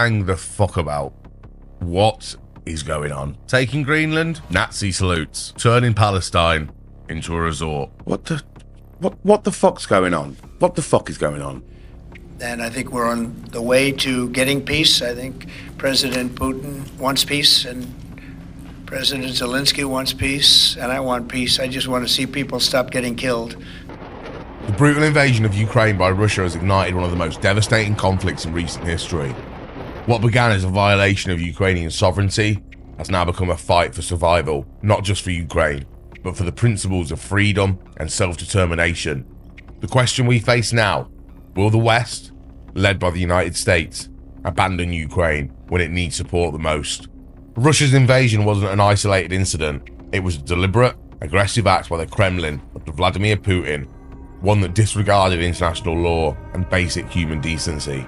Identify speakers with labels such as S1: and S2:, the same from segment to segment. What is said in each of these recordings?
S1: hang the fuck about. What is going on? Taking Greenland? Nazi salutes. Turning Palestine into a resort.
S2: What the fuck's going on? What the fuck is going on?
S3: And I think we're on the way to getting peace. I think President Putin wants peace, and President Zelensky wants peace, and I want peace. I just want to see people stop getting killed.
S1: The brutal invasion of Ukraine by Russia has ignited one of the most devastating conflicts in recent history. What began as a violation of Ukrainian sovereignty has now become a fight for survival, not just for Ukraine, but for the principles of freedom and self-determination. The question we face now: will the West, led by the United States, abandon Ukraine when it needs support the most? Russia's invasion wasn't an isolated incident. It was a deliberate, aggressive act by the Kremlin under Vladimir Putin, one that disregarded international law and basic human decency.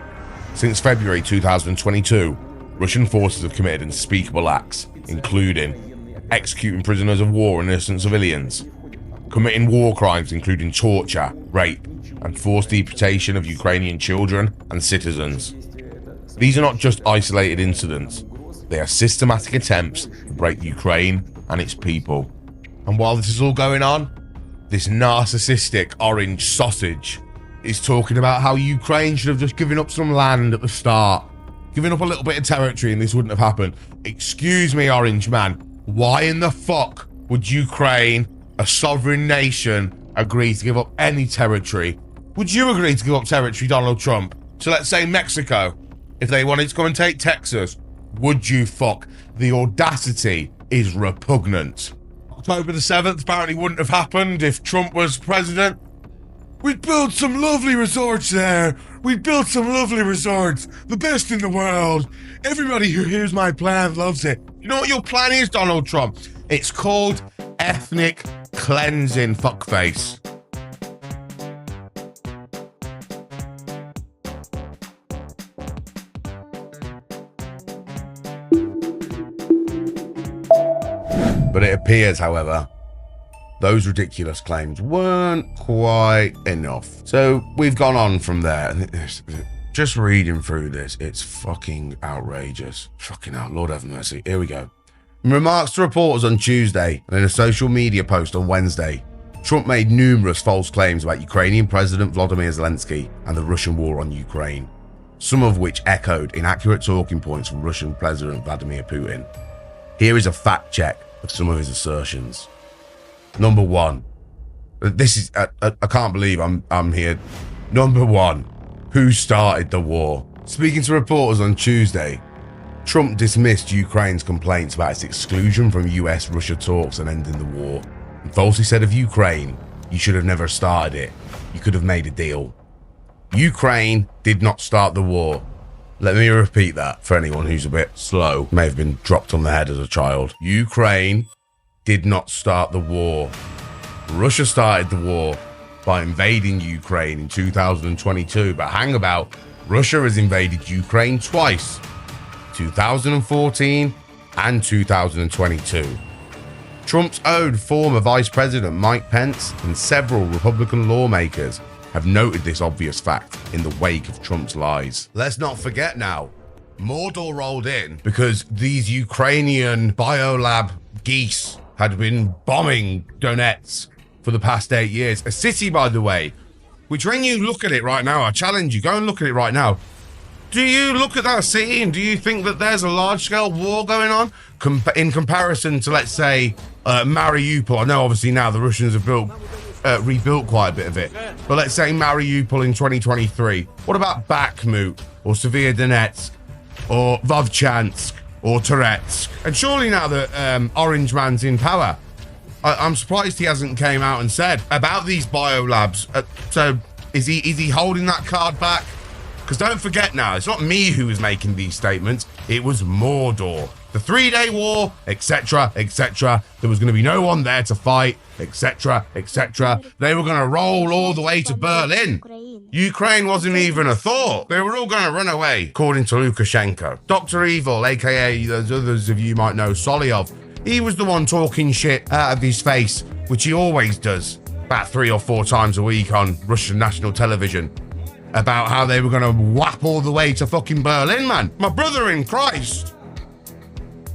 S1: Since February 2022, Russian forces have committed unspeakable acts, including executing prisoners of war and innocent civilians, committing war crimes including torture, rape, and forced deportation of Ukrainian children and citizens. These are not just isolated incidents. They are systematic attempts to break Ukraine and its people. And while this is all going on, this narcissistic orange sausage is talking about how Ukraine should have just given up some land at the start, given up a little bit of territory, and this wouldn't have happened. Excuse me, orange man, why in the fuck would Ukraine, a sovereign nation, agree to give up any territory? Would you agree to give up territory, Donald Trump, to, let's say, Mexico, if they wanted to come and take Texas? Would you fuck? The audacity is repugnant. October the 7th apparently wouldn't have happened if Trump was president. We'd built some lovely resorts there. We'd built some lovely resorts. The best in the world. Everybody who hears my plan loves it. You know what your plan is, Donald Trump? It's called ethnic cleansing, fuckface. But it appears, however, those ridiculous claims weren't quite enough. So we've gone on from there. Just reading through this, it's fucking outrageous. Fucking hell, Lord have mercy. Here we go. In remarks to reporters on Tuesday and in a social media post on Wednesday, Trump made numerous false claims about Ukrainian President Volodymyr Zelensky and the Russian war on Ukraine, some of which echoed inaccurate talking points from Russian President Vladimir Putin. Here is a fact check of some of his assertions. Number one, this is I can't believe I'm here. Number one, who started the war? Speaking to reporters on Tuesday, Trump dismissed Ukraine's complaints about its exclusion from US-Russia talks and ending the war, and falsely said of Ukraine, "You should have never started it. You could have made a deal." Ukraine did not start the war. Let me repeat that for anyone who's a bit slow, may have been dropped on the head as a child. Ukraine did not start the war. Russia started the war by invading Ukraine in 2022, but hang about, Russia has invaded Ukraine twice, 2014 and 2022. Trump's own former Vice President Mike Pence and several Republican lawmakers have noted this obvious fact in the wake of Trump's lies. Let's not forget now, Mordor rolled in because these Ukrainian biolab geese had been bombing Donetsk for the past 8 years. A city, by the way, which when you look at it right now, I challenge you, go and look at it right now. Do you look at that city and do you think that there's a large-scale war going on in comparison to, let's say, Mariupol? I know obviously now the Russians have rebuilt quite a bit of it, but let's say Mariupol in 2023. What about Bakhmut or Severodonetsk or Vovchansk or Toretsk? And surely now that Orange Man's in power, I'm surprised he hasn't came out and said about these biolabs. So is he holding that card back? Because don't forget now, it's not me who was making these statements. It was Mordor. The 3-day war, etc., etc. There was going to be no one there to fight, etc., etc. They were going to roll all the way to Berlin. Ukraine wasn't even a thought. They were all going to run away, according to Lukashenko. Dr. Evil, aka those others of you might know, Solyov, he was the one talking shit out of his face, which he always does, about 3 or 4 times a week on Russian national television. about how they were going to whap all the way to fucking Berlin, man. My brother in Christ.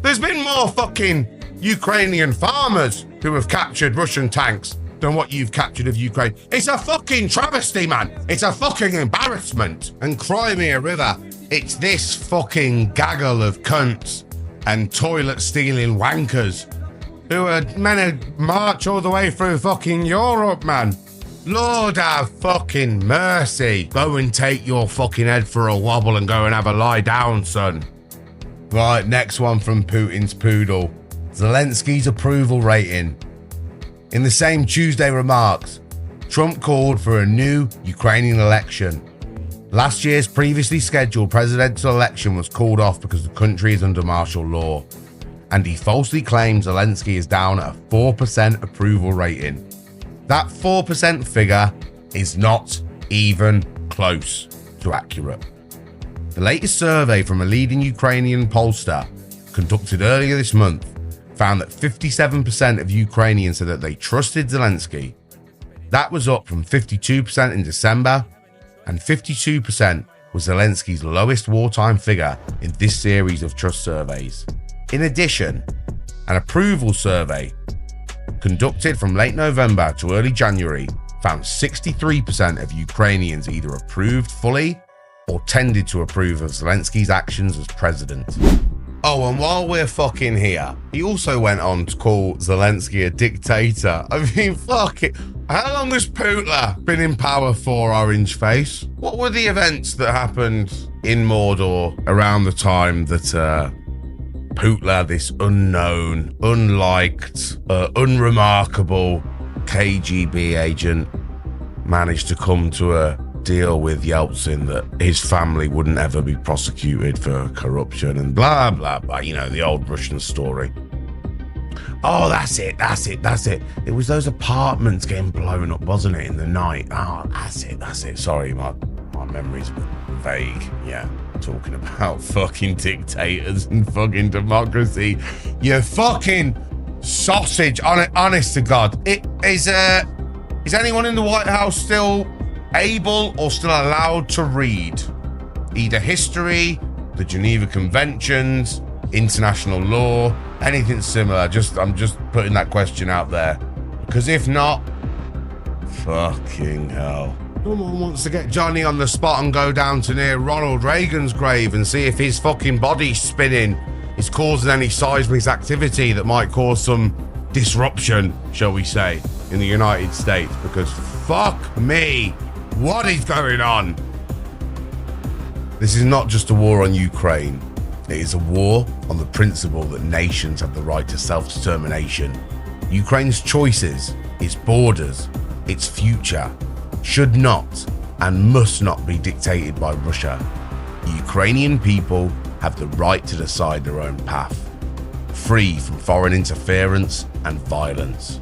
S1: There's been more fucking Ukrainian farmers who have captured Russian tanks than what you've captured of Ukraine. It's a fucking travesty, man. It's a fucking embarrassment. And Crimea River, it's this fucking gaggle of cunts and toilet-stealing wankers who are meant to march all the way through fucking Europe, man. Lord have fucking mercy. Go and take your fucking head for a wobble and go and have a lie down, son. Right, next one from Putin's Poodle. Zelensky's approval rating. In the same Tuesday remarks, Trump called for a new Ukrainian election. Last year's previously scheduled presidential election was called off because the country is under martial law, and he falsely claims Zelensky is down at a 4% approval rating. That 4% figure is not even close to accurate. The latest survey from a leading Ukrainian pollster conducted earlier this month found that 57% of Ukrainians said that they trusted Zelensky. That was up from 52% in December, and 52% was Zelensky's lowest wartime figure in this series of trust surveys. In addition, an approval survey conducted from late November to early January found 63% of Ukrainians either approved fully or tended to approve of Zelensky's actions as president. Oh, and while we're fucking here, he also went on to call Zelensky a dictator. I mean, fuck it. How long has Putin been in power for, Orange Face? What were the events that happened in Mordor around the time that Putin, this unknown, unliked, unremarkable KGB agent, managed to come to a deal with Yeltsin that his family wouldn't ever be prosecuted for corruption and blah, blah, blah. You know, the old Russian story. Oh, that's it. It was those apartments getting blown up, wasn't it, in the night? Oh, that's it. Sorry, my memory's vague. Yeah, talking about fucking dictators and fucking democracy. You fucking sausage. Honest to God. Is anyone in the White House still able or still allowed to read either history, the Geneva Conventions, international law, anything similar? I'm just putting that question out there, because if not, fucking hell. Someone wants to get Johnny on the spot and go down to near Ronald Reagan's grave and see if his fucking body spinning is causing any seismic activity that might cause some disruption, shall we say, in the United States, because fuck me, what is going on? This is not just a war on Ukraine. It is a war on the principle that nations have the right to self-determination. Ukraine's choices, its borders, its future, should not and must not be dictated by Russia. The Ukrainian people have the right to decide their own path, free from foreign interference and violence.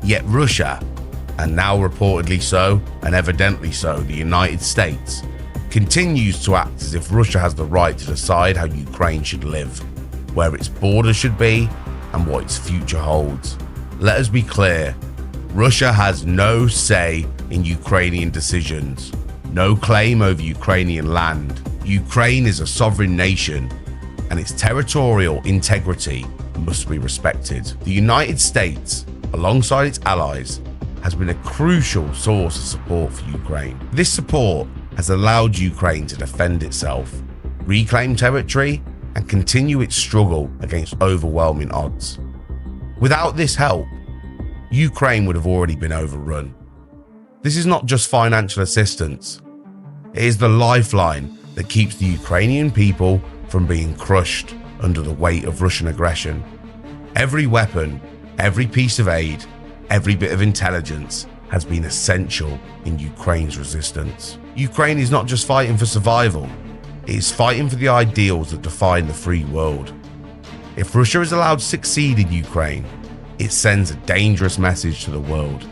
S1: Yet Russia, and now reportedly so, and evidently so, the United States, continues to act as if Russia has the right to decide how Ukraine should live, where its borders should be, and what its future holds. Let us be clear, Russia has no say in Ukrainian decisions, no claim over Ukrainian land. Ukraine is a sovereign nation, and its territorial integrity must be respected. The United States, alongside its allies, has been a crucial source of support for Ukraine. This support has allowed Ukraine to defend itself, reclaim territory, and continue its struggle against overwhelming odds. Without this help, Ukraine would have already been overrun. This is not just financial assistance. It is the lifeline that keeps the Ukrainian people from being crushed under the weight of Russian aggression. Every weapon, every piece of aid, every bit of intelligence has been essential in Ukraine's resistance. Ukraine is not just fighting for survival, it is fighting for the ideals that define the free world. If Russia is allowed to succeed in Ukraine, it sends a dangerous message to the world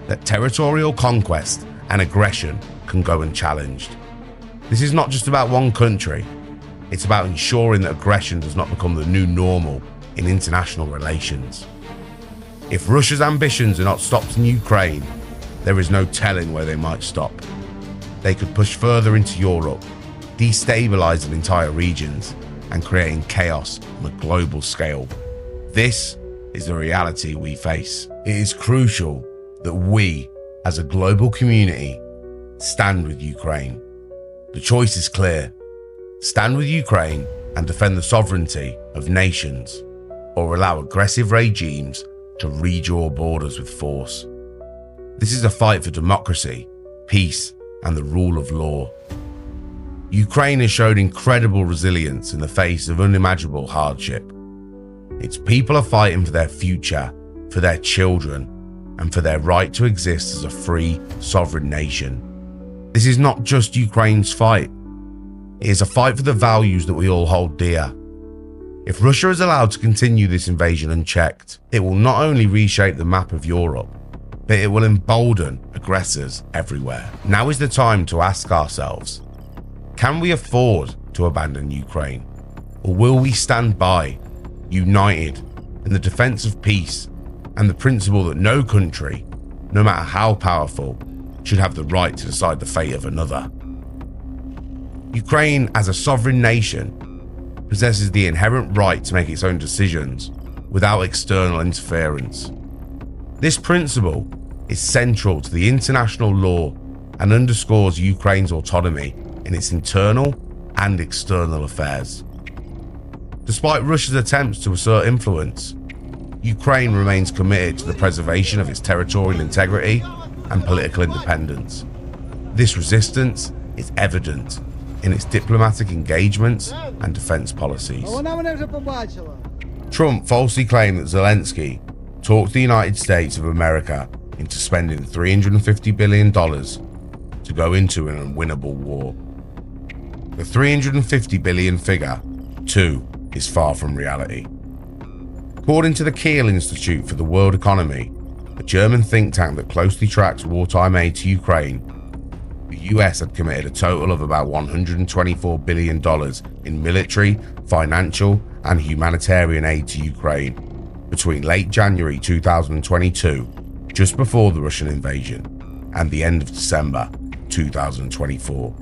S1: that territorial conquest and aggression can go unchallenged. This is not just about one country, it's about ensuring that aggression does not become the new normal in international relations. If Russia's ambitions are not stopped in Ukraine, there is no telling where they might stop. they could push further into Europe, destabilizing entire regions and creating chaos on a global scale. This is the reality we face. It is crucial that we, as a global community, stand with Ukraine. The choice is clear. Stand with Ukraine and defend the sovereignty of nations, or allow aggressive regimes to redraw borders with force. This is a fight for democracy, peace, and the rule of law. Ukraine has showed incredible resilience in the face of unimaginable hardship. Its people are fighting for their future, for their children, and for their right to exist as a free, sovereign nation. This is not just Ukraine's fight. It is a fight for the values that we all hold dear. If Russia is allowed to continue this invasion unchecked, it will not only reshape the map of Europe, but it will embolden aggressors everywhere. Now is the time to ask ourselves, can we afford to abandon Ukraine? Or will we stand by, united in the defense of peace and the principle that no country, no matter how powerful, should have the right to decide the fate of another? Ukraine, as a sovereign nation, possesses the inherent right to make its own decisions without external interference. This principle is central to the international law and underscores Ukraine's autonomy in its internal and external affairs. Despite Russia's attempts to assert influence, Ukraine remains committed to the preservation of its territorial integrity and political independence. This resistance is evident in its diplomatic engagements and defense policies. Trump falsely claimed that Zelensky talked the United States of America into spending $350 billion to go into an unwinnable war. The $350 billion figure, too, is far from reality. According to the Kiel Institute for the World Economy, a German think tank that closely tracks wartime aid to Ukraine, the US had committed a total of about $124 billion in military, financial, and humanitarian aid to Ukraine between late January 2022, just before the Russian invasion, and the end of December 2024.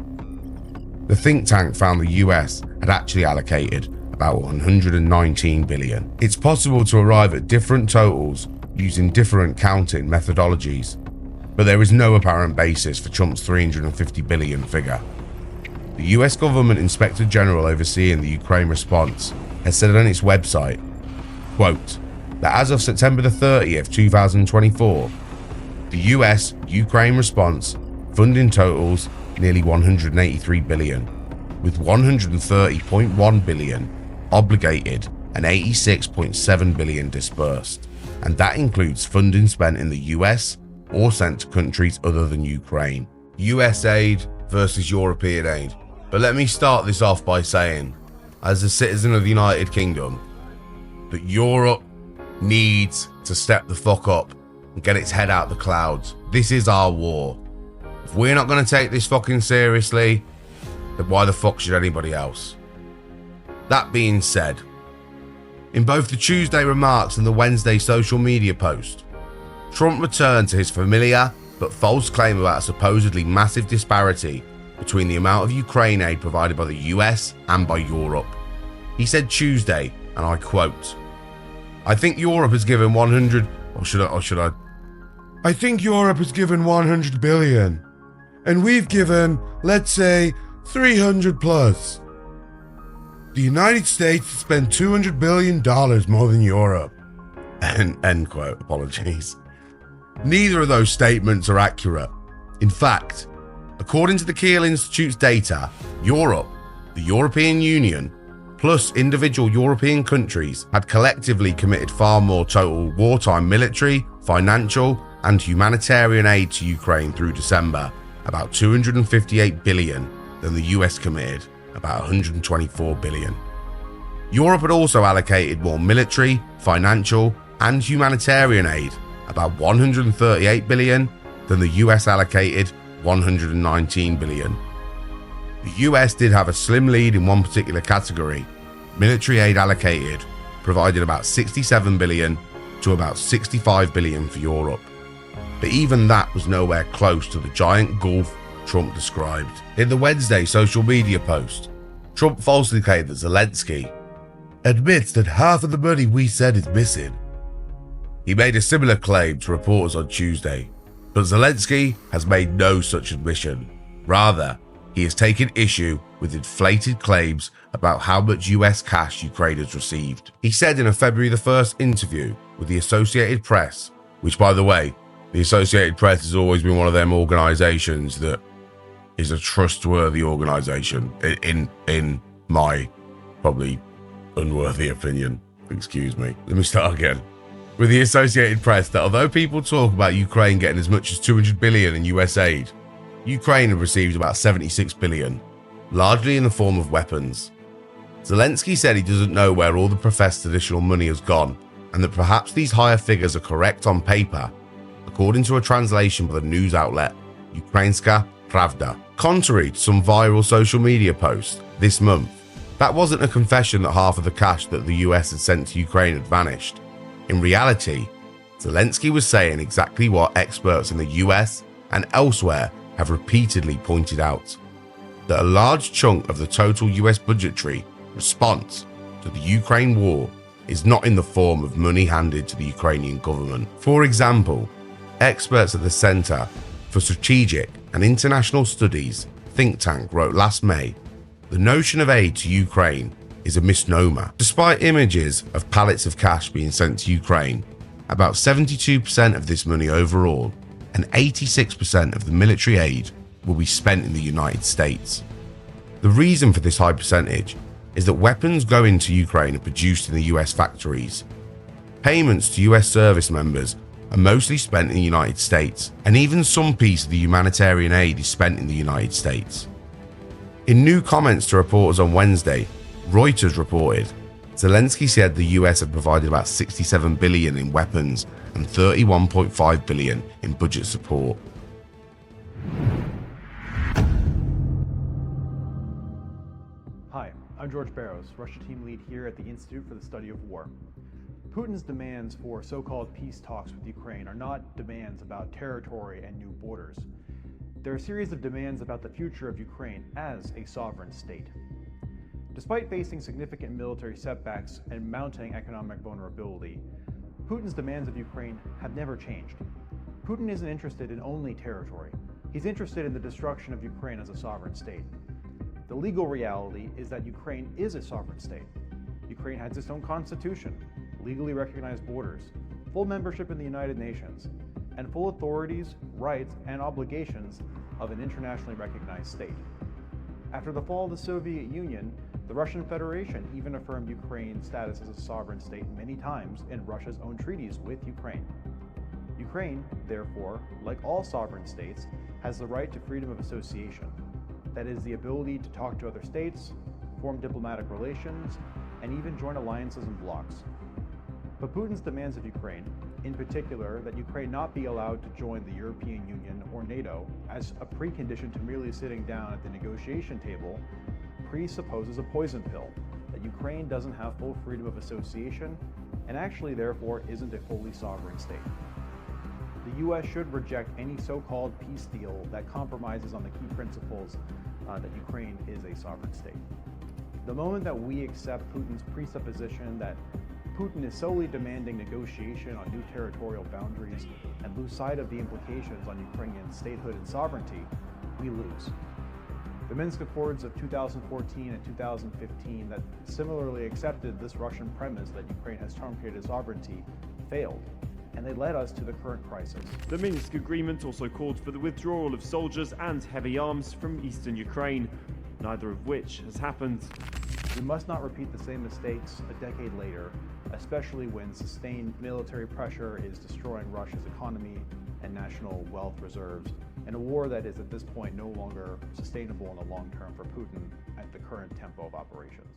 S1: The think tank found the US had actually allocated about $119 billion. It's possible to arrive at different totals using different counting methodologies, but there is no apparent basis for Trump's $350 billion figure. The US Government Inspector General overseeing the Ukraine response has said on its website, quote, that as of September the 30th, 2024, the US-Ukraine response funding totals nearly $183 billion, with $130.1 billion obligated and $86.7 billion disbursed, and that includes funding spent in the US or sent to countries other than Ukraine. US aid versus European aid. But let me start this off by saying, as a citizen of the United Kingdom, that Europe needs to step the fuck up and get its head out the clouds. This is our war. If we're not going to take this fucking seriously, then why the fuck should anybody else? That being said, in both the Tuesday remarks and the Wednesday social media post, Trump returned to his familiar but false claim about a supposedly massive disparity between the amount of Ukraine aid provided by the US and by Europe. He said Tuesday, and I quote, I think Europe has given 100, I think Europe has given 100 billion, and we've given, let's say, 300 plus. The United States has spent $200 billion more than Europe. End quote, apologies. Neither of those statements are accurate. In fact, according to the Kiel Institute's data, Europe, the European Union, plus individual European countries had collectively committed far more total wartime military, financial, and humanitarian aid to Ukraine through December, about $258 billion, than the US committed, about $124 billion. Europe had also allocated more military, financial, and humanitarian aid, about $138 billion, than the US allocated, $119 billion. The US did have a slim lead in one particular category. Military aid allocated provided about $67 billion to about $65 billion for Europe. But even that was nowhere close to the giant gulf Trump described. In the Wednesday social media post, Trump falsely claimed that Zelensky admits that half of the money we said is missing. He made a similar claim to reporters on Tuesday, but Zelensky has made no such admission. Rather, he has taken issue with inflated claims about how much US cash Ukraine has received. He said in a February the 1st interview with the Associated Press, which, by the way, the Associated Press has always been one of them organizations that is a trustworthy organization, in my probably unworthy opinion. Excuse me. Let me start again. With the Associated Press, that although people talk about Ukraine getting as much as $200 billion in US aid, Ukraine have received about $76 billion, largely in the form of weapons. Zelensky said he doesn't know where all the professed additional money has gone, and that perhaps these higher figures are correct on paper, according to a translation by the news outlet Ukrainska Pravda. Contrary to some viral social media posts this month, that wasn't a confession that half of the cash that the US had sent to Ukraine had vanished. In reality, Zelensky was saying exactly what experts in the US and elsewhere have repeatedly pointed out, that a large chunk of the total US budgetary response to the Ukraine war is not in the form of money handed to the Ukrainian government. For example, experts at the Center for Strategic and International Studies think tank wrote last May, the notion of aid to Ukraine is a misnomer. Despite images of pallets of cash being sent to Ukraine, about 72% of this money overall and 86% of the military aid will be spent in the United States. The reason for this high percentage is that weapons going to Ukraine are produced in the US factories. Payments to US service members are mostly spent in the United States, and even some piece of the humanitarian aid is spent in the United States. In new comments to reporters on Wednesday, Reuters reported Zelensky said the US had provided about $67 billion in weapons and $31.5 billion in budget support.
S4: Hi, I'm George Barrows, Russia team lead here at the Institute for the Study of War. Putin's demands for so-called peace talks with Ukraine are not demands about territory and new borders. They're a series of demands about the future of Ukraine as a sovereign state. Despite facing significant military setbacks and mounting economic vulnerability, Putin's demands of Ukraine have never changed. Putin isn't interested in only territory. He's interested in the destruction of Ukraine as a sovereign state. The legal reality is that Ukraine is a sovereign state. Ukraine has its own constitution, legally recognized borders, full membership in the United Nations, and full authorities, rights, and obligations of an internationally recognized state. After the fall of the Soviet Union, the Russian Federation even affirmed Ukraine's status as a sovereign state many times in Russia's own treaties with Ukraine. Ukraine, therefore, like all sovereign states, has the right to freedom of association. That is, the ability to talk to other states, form diplomatic relations, and even join alliances and blocs. But Putin's demands of Ukraine, in particular that Ukraine not be allowed to join the European Union or NATO as a precondition to merely sitting down at the negotiation table, presupposes a poison pill, that Ukraine doesn't have full freedom of association and actually therefore isn't a fully sovereign state. The US should reject any so-called peace deal that compromises on the key principles that Ukraine is a sovereign state. The moment that we accept Putin's presupposition that Putin is solely demanding negotiation on new territorial boundaries and lose sight of the implications on Ukrainian statehood and sovereignty, we lose. The Minsk Accords of 2014 and 2015 that similarly accepted this Russian premise that Ukraine has truncated sovereignty failed, and they led us to the current crisis.
S5: The Minsk Agreement also called for the withdrawal of soldiers and heavy arms from eastern Ukraine, neither of which has happened.
S4: We must not repeat the same mistakes a decade later, especially when sustained military pressure is destroying Russia's economy and national wealth reserves, in a war that is at this point no longer sustainable in the long term for Putin at the current tempo of operations.